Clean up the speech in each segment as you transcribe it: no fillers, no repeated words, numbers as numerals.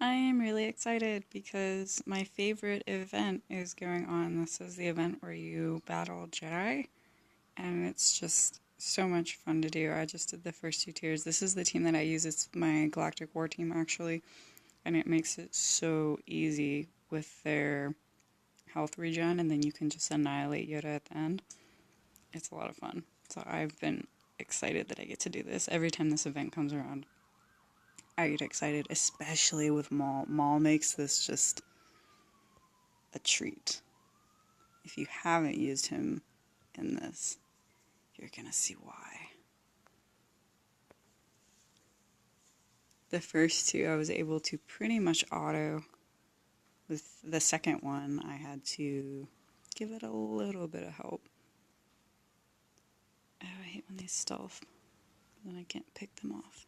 I am really excited because my favorite event is going on. This is the event where you battle Jedi, and it's just so much fun to do. I just did the first two tiers. This is the team that I use. It's my Galactic War team, actually, and it makes it so easy with their health regen, and then you can just annihilate Yoda at the end. It's a lot of fun. So I've been excited that I get to do this every time this event comes around. I get excited, especially with Maul. Maul makes this just a treat. If you haven't used him in this, you're gonna see why. The first two I was able to pretty much auto. With the second one, I had to give it a little bit of help. Oh, I hate when they stealth. Then I can't pick them off.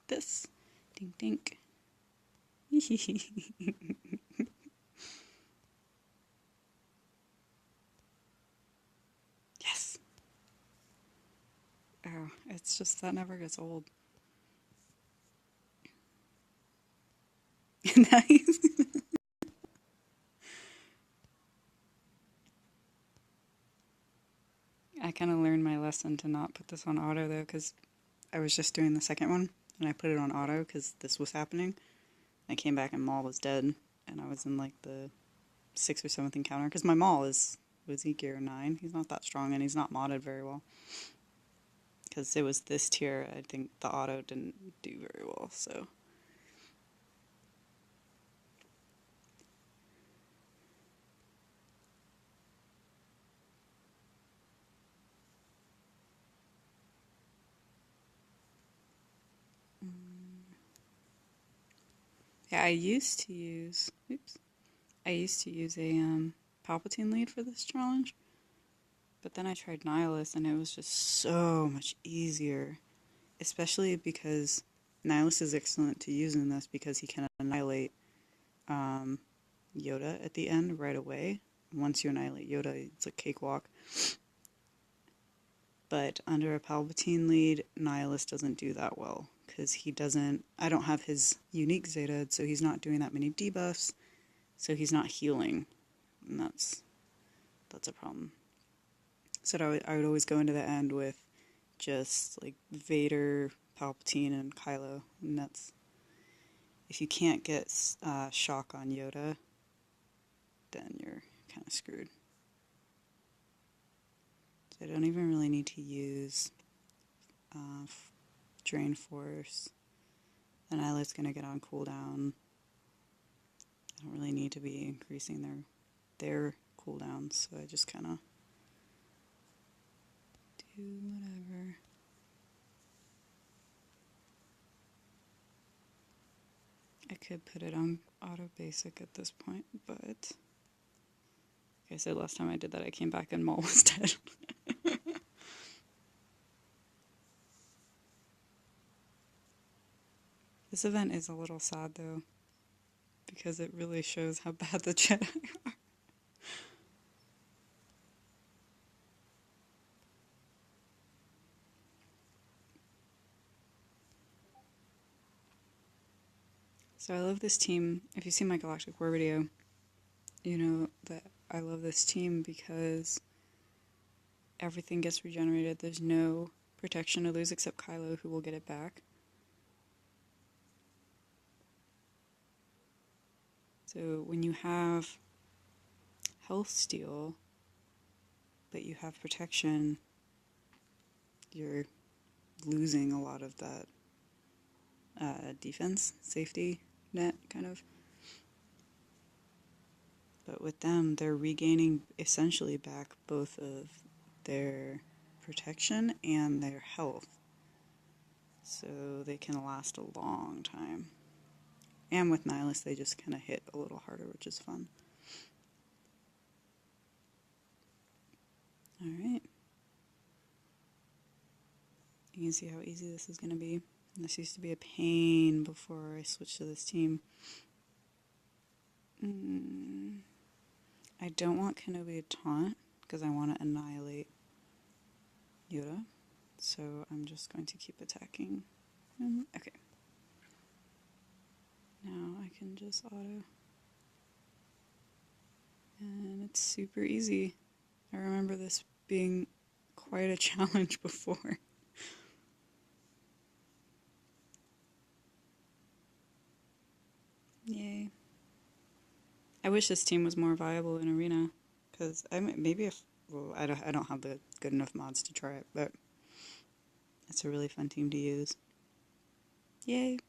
This. Dink dink. Yes. Oh, it's just that never gets old. Nice. I kind of learned my lesson to not put this on auto though, because I was just doing the second one and I put it on auto because this was happening. I came back and Maul was dead, and I was in like the 6th or 7th encounter because my Maul was he gear 9? He's not that strong and he's not modded very well. Because it was this tier, I think the auto didn't do very well, so. Yeah, I used to use a Palpatine lead for this challenge, but then I tried Nihilus and it was just so much easier, especially because Nihilus is excellent to use in this because he can annihilate Yoda at the end right away. Once you annihilate Yoda, it's a cakewalk. But under a Palpatine lead, Nihilus doesn't do that well because he doesn't. I don't have his unique Zeta, so he's not doing that many debuffs, so he's not healing, and that's a problem. So I would always go into the end with just like Vader, Palpatine, and Kylo, and that's if you can't get shock on Yoda, then you're kind of screwed. So I don't even really need to use Drain Force. Then Isla's gonna get on cooldown. I don't really need to be increasing their cooldowns, so I just kind of do whatever. I could put it on auto basic at this point, but like I said last time I did that, I came back and Maul was dead. This event is a little sad though, because it really shows how bad the Jedi are. So I love this team. If you see my Galactic War video, you know that I love this team because everything gets regenerated. There's no protection to lose except Kylo, who will get it back. So when you have health steal, but you have protection, you're losing a lot of that defense, safety net, kind of. But with them, they're regaining essentially back both of their protection and their health. So they can last a long time. And with Nihilus, they just kind of hit a little harder, which is fun. Alright. You can see how easy this is going to be. This used to be a pain before I switched to this team. I don't want Kenobi to taunt, because I want to annihilate Yoda. So I'm just going to keep attacking. Okay. Now I can just auto. And it's super easy. I remember this being quite a challenge before. Yay. I wish this team was more viable in Arena, because maybe if, well, I don't have the good enough mods to try it, but it's a really fun team to use. Yay.